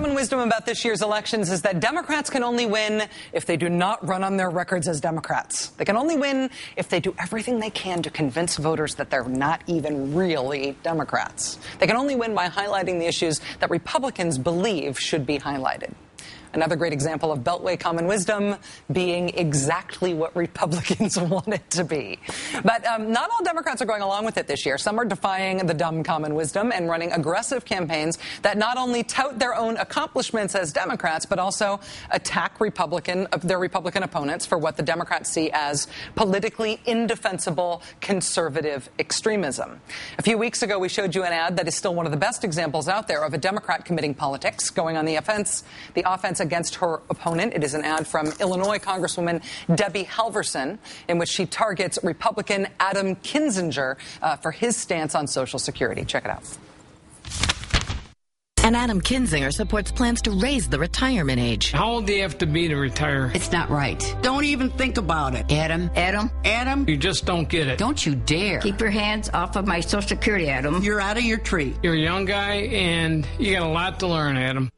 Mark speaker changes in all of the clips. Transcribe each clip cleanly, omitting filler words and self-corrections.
Speaker 1: Common wisdom about this year's elections is that Democrats can only win if they do not run on their records as Democrats. They can only win if they do everything they can to convince voters that they're not even really Democrats. They can only win by highlighting the issues that Republicans believe should be highlighted. Another great example of Beltway common wisdom being exactly what Republicans want it to be. But not all Democrats are going along with it this year. Some are defying the dumb common wisdom and running aggressive campaigns that not only tout their own accomplishments as Democrats, but also attack their Republican opponents for what the Democrats see as politically indefensible conservative extremism. A few weeks ago, we showed you an ad that is still one of the best examples out there of a Democrat committing politics, going on the offense against her opponent. It is an ad from Illinois Congresswoman Debbie Halverson, in which she targets Republican Adam Kinzinger for his stance on Social Security. Check it out.
Speaker 2: And Adam Kinzinger supports plans to raise the retirement age.
Speaker 3: How old do you have to be to retire?
Speaker 4: It's not right. Don't even think about it. Adam.
Speaker 3: You just don't get it.
Speaker 4: Don't you dare.
Speaker 5: Keep your hands off of my Social Security, Adam.
Speaker 4: You're out of your tree.
Speaker 3: You're a young guy, and you got a lot to learn, Adam.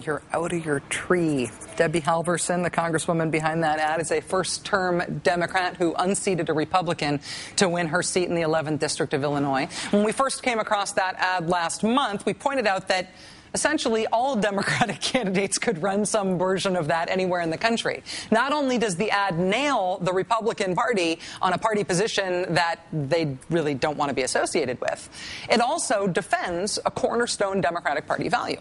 Speaker 1: You're out of your tree. Debbie Halverson, the congresswoman behind that ad, is a first-term Democrat who unseated a Republican to win her seat in the 11th District of Illinois. When we first came across that ad last month, we pointed out that essentially all Democratic candidates could run some version of that anywhere in the country. Not only does the ad nail the Republican Party on a party position that they really don't want to be associated with, it also defends a cornerstone Democratic Party value.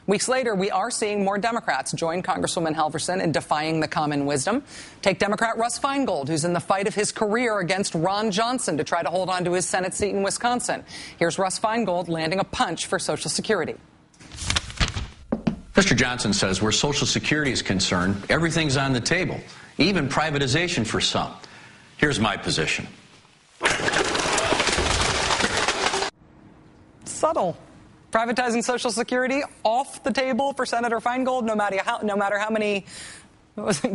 Speaker 1: Weeks later, we are seeing more Democrats join Congresswoman Halverson in defying the common wisdom. Take Democrat Russ Feingold, who's in the fight of his career against Ron Johnson to try to hold on to his Senate seat in Wisconsin. Here's Russ Feingold landing a punch for Social Security.
Speaker 6: Mr. Johnson says where Social Security is concerned, everything's on the table, even privatization for some. Here's my position.
Speaker 1: Subtle. Privatizing Social Security off the table for Senator Feingold, no matter how many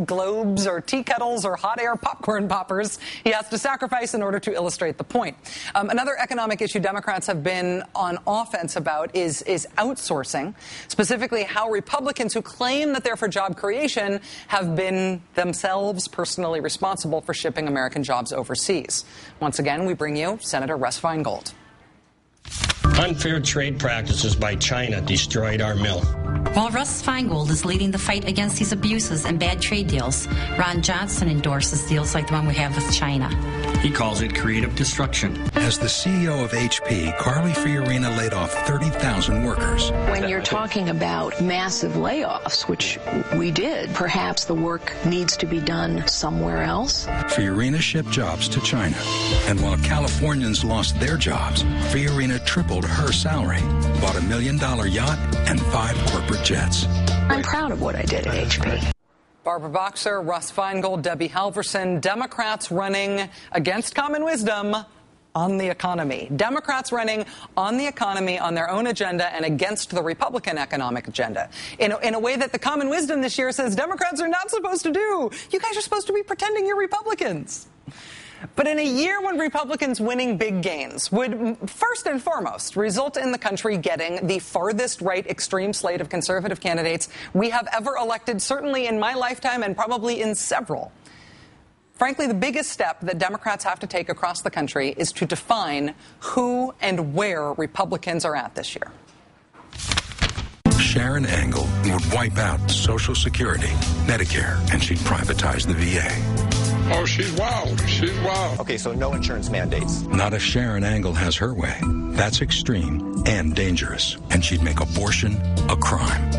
Speaker 1: globes or tea kettles or hot air popcorn poppers he has to sacrifice in order to illustrate the point. Another economic issue Democrats have been on offense about is outsourcing, specifically how Republicans who claim that they're for job creation have been themselves personally responsible for shipping American jobs overseas. Once again, we bring you Senator Russ Feingold.
Speaker 7: Unfair trade practices by China destroyed our mill.
Speaker 8: While Russ Feingold is leading the fight against these abuses and bad trade deals, Ron Johnson endorses deals like the one we have with China.
Speaker 7: He calls it creative destruction.
Speaker 9: As the CEO of HP, Carly Fiorina laid off 30,000 workers.
Speaker 10: When you're talking about massive layoffs, which we did, perhaps the work needs to be done somewhere else.
Speaker 9: Fiorina shipped jobs to China. And while Californians lost their jobs, Fiorina tripled her salary, bought $1 million yacht, and 5 corporate jets.
Speaker 10: I'm proud of what I did at HP.
Speaker 1: Barbara Boxer, Russ Feingold, Debbie Halverson, Democrats running against common wisdom on the economy. Democrats running on the economy on their own agenda and against the Republican economic agenda. In a way that the common wisdom this year says Democrats are not supposed to do. You guys are supposed to be pretending you're Republicans. But in a year when Republicans winning big gains would, first and foremost, result in the country getting the farthest right extreme slate of conservative candidates we have ever elected, certainly in my lifetime and probably in several. Frankly, the biggest step that Democrats have to take across the country is to define who and where Republicans are at this year.
Speaker 9: Sharon Angle would wipe out Social Security, Medicare, and she'd privatize the VA.
Speaker 11: Oh, she's wild. She's wild.
Speaker 12: Okay, so no insurance mandates.
Speaker 9: Not if Sharon Angle has her way. That's extreme and dangerous. And she'd make abortion a crime.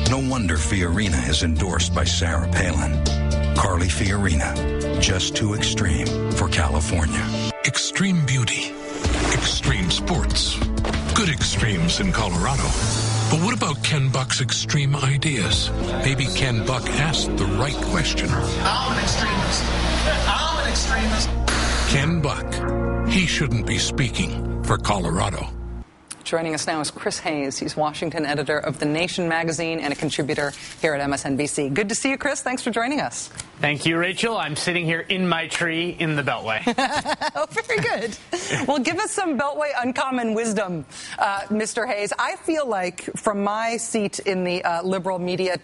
Speaker 9: No wonder Fiorina is endorsed by Sarah Palin. Carly Fiorina, just too extreme for California.
Speaker 13: Extreme beauty. Extreme sports. Good extremes in Colorado. But what about Ken Buck's extreme ideas? Maybe Ken Buck asked the right question.
Speaker 14: I'm an extremist. I'm an extremist.
Speaker 13: Ken Buck. He shouldn't be speaking for Colorado.
Speaker 1: Joining us now is Chris Hayes. He's Washington editor of The Nation magazine and a contributor here at MSNBC. Good to see you, Chris. Thanks for joining us.
Speaker 3: Thank you, Rachel. I'm sitting here in my tree in the Beltway.
Speaker 1: Oh, very good. Well, give us some Beltway uncommon wisdom, Mr. Hayes. I feel like from my seat in the liberal media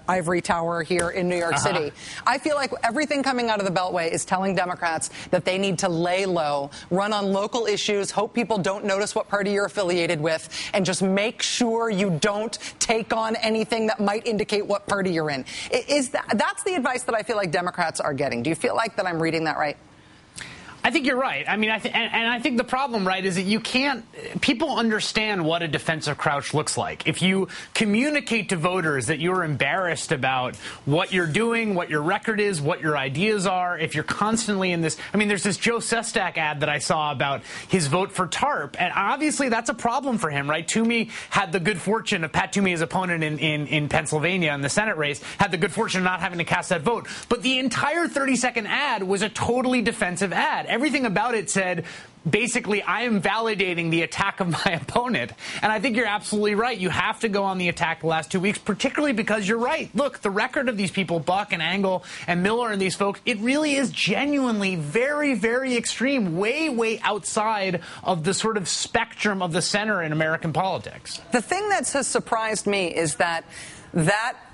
Speaker 1: ivory tower here in New York City, I feel like everything coming out of the Beltway is telling Democrats that they need to lay low, run on local issues, hope people don't notice what party you're affiliated with, and just make sure you don't take on anything that might indicate what party you're in. That's the advice that I feel like Democrats are getting. Do you feel like that I'm reading that right?
Speaker 3: I think you're right. I mean, I think the problem, right, is that you can't – people understand what a defensive crouch looks like. If you communicate to voters that you're embarrassed about what you're doing, what your record is, what your ideas are, if you're constantly in this – I mean, there's this Joe Sestak ad that I saw about his vote for TARP, and obviously that's a problem for him, right? Toomey had the good fortune of Pat Toomey, his opponent in Pennsylvania in the Senate race, had the good fortune of not having to cast that vote. But the entire 30-second ad was a totally defensive ad. Everything about it said, basically, I am validating the attack of my opponent. And I think you're absolutely right. You have to go on the attack the last 2 weeks, particularly because you're right. Look, the record of these people, Buck and Engel and Miller and these folks, it really is genuinely very, very extreme, way, way outside of the sort of spectrum of the center in American politics.
Speaker 1: The thing that has surprised me is that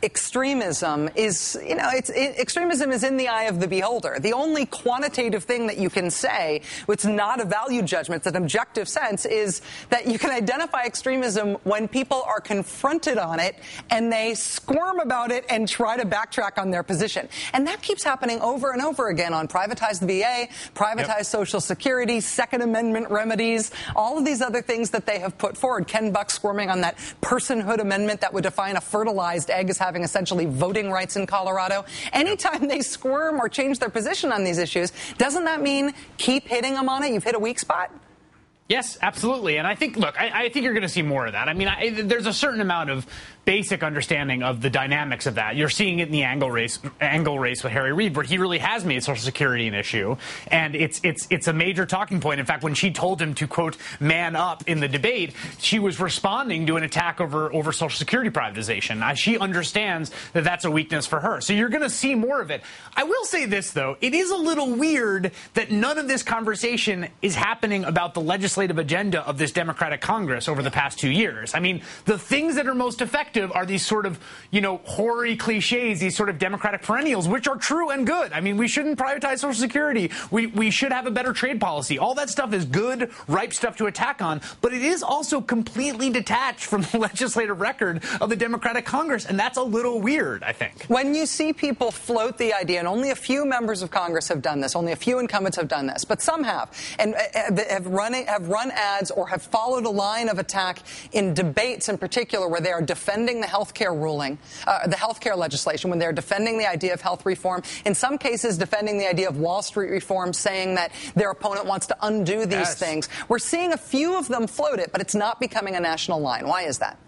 Speaker 1: extremism is, extremism is in the eye of the beholder. The only quantitative thing that you can say, it's not a value judgment, it's an objective sense, is that you can identify extremism when people are confronted on it and they squirm about it and try to backtrack on their position. And that keeps happening over and over again on privatized VA, privatized Social Security, Second Amendment remedies, all of these other things that they have put forward. Ken Buck squirming on that personhood amendment that would define a fertilized egg as having essentially voting rights in Colorado. Anytime they squirm or change their position on these issues, doesn't that mean keep hitting them on it? You've hit a weak spot?
Speaker 3: Yes, absolutely. And I think, look, I think you're going to see more of that. I mean, there's a certain amount of basic understanding of the dynamics of that. You're seeing it in the angle race with Harry Reid, where he really has made Social Security an issue. And it's a major talking point. In fact, when she told him to, quote, man up in the debate, she was responding to an attack over Social Security privatization. She understands that that's a weakness for her. So you're going to see more of it. I will say this, though. It is a little weird that none of this conversation is happening about the legislative agenda of this Democratic Congress over the past 2 years. I mean, the things that are most effective are these sort of, hoary cliches, these sort of Democratic perennials, which are true and good. I mean, we shouldn't privatize Social Security. We should have a better trade policy. All that stuff is good, ripe stuff to attack on. But it is also completely detached from the legislative record of the Democratic Congress. And that's a little weird, I think.
Speaker 1: When you see people float the idea, and only a few members of Congress have done this, only a few incumbents have done this, but some have, and have run ads or have followed a line of attack in debates in particular where they are defending the health care ruling, the health care legislation, when they're defending the idea of health reform, in some cases defending the idea of Wall Street reform, saying that their opponent wants to undo these things. We're seeing a few of them float it, but it's not becoming a national line. Why is that?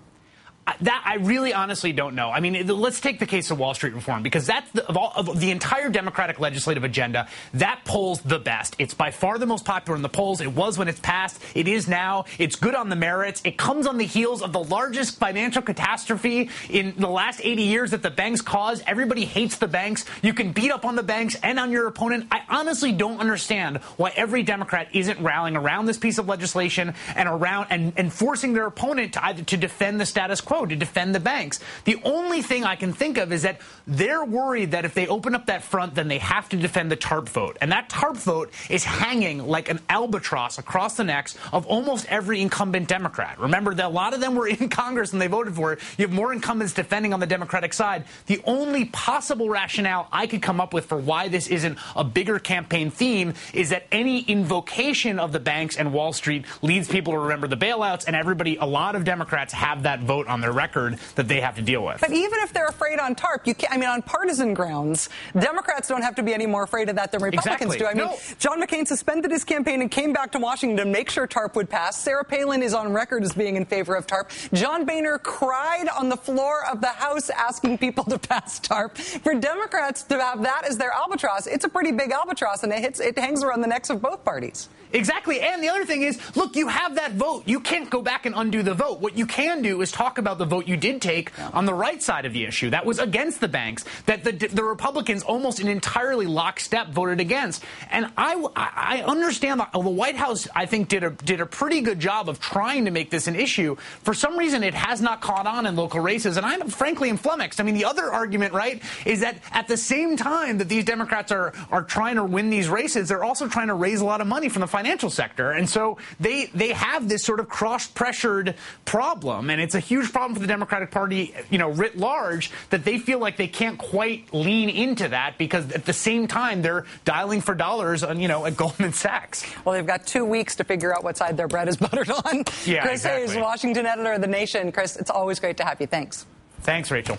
Speaker 3: That I really honestly don't know. I mean, let's take the case of Wall Street reform, because that's of the entire Democratic legislative agenda, that polls the best. It's by far the most popular in the polls. It was when it's passed. It is now. It's good on the merits. It comes on the heels of the largest financial catastrophe in the last 80 years that the banks caused. Everybody hates the banks. You can beat up on the banks and on your opponent. I honestly don't understand why every Democrat isn't rallying around this piece of legislation and forcing their opponent to defend the status quo, to defend the banks. The only thing I can think of is that they're worried that if they open up that front, then they have to defend the TARP vote. And that TARP vote is hanging like an albatross across the necks of almost every incumbent Democrat. Remember that a lot of them were in Congress and they voted for it. You have more incumbents defending on the Democratic side. The only possible rationale I could come up with for why this isn't a bigger campaign theme is that any invocation of the banks and Wall Street leads people to remember the bailouts, and a lot of Democrats have that vote on their record that they have to deal with.
Speaker 1: But even if they're afraid on TARP, you can't, I mean, on partisan grounds, Democrats don't have to be any more afraid of that than Republicans do. I mean, John McCain suspended his campaign and came back to Washington to make sure TARP would pass. Sarah Palin is on record as being in favor of TARP. John Boehner cried on the floor of the House asking people to pass TARP. For Democrats to have that as their albatross, it's a pretty big albatross, and it hangs around the necks of both parties.
Speaker 3: Exactly. And the other thing is, look, you have that vote. You can't go back and undo the vote. What you can do is talk about the vote you did take on the right side of the issue. That was against the banks, that the Republicans almost in entirely lockstep voted against. And I understand the White House, I think, did a pretty good job of trying to make this an issue. For some reason, it has not caught on in local races. And I'm frankly flummoxed. I mean, the other argument, right, is that at the same time that these Democrats are trying to win these races, they're also trying to raise a lot of money from the financial sector. And so they have this sort of cross-pressured problem, and it's a huge problem for the Democratic Party, writ large, that they feel like they can't quite lean into that because at the same time they're dialing for dollars on, at Goldman Sachs.
Speaker 1: Well, they've got 2 weeks to figure out what side their bread is buttered on.
Speaker 3: Yeah,
Speaker 1: Chris
Speaker 3: exactly.
Speaker 1: Hayes, Washington editor of The Nation. Chris, it's always great to have you. Thanks.
Speaker 3: Thanks, Rachel.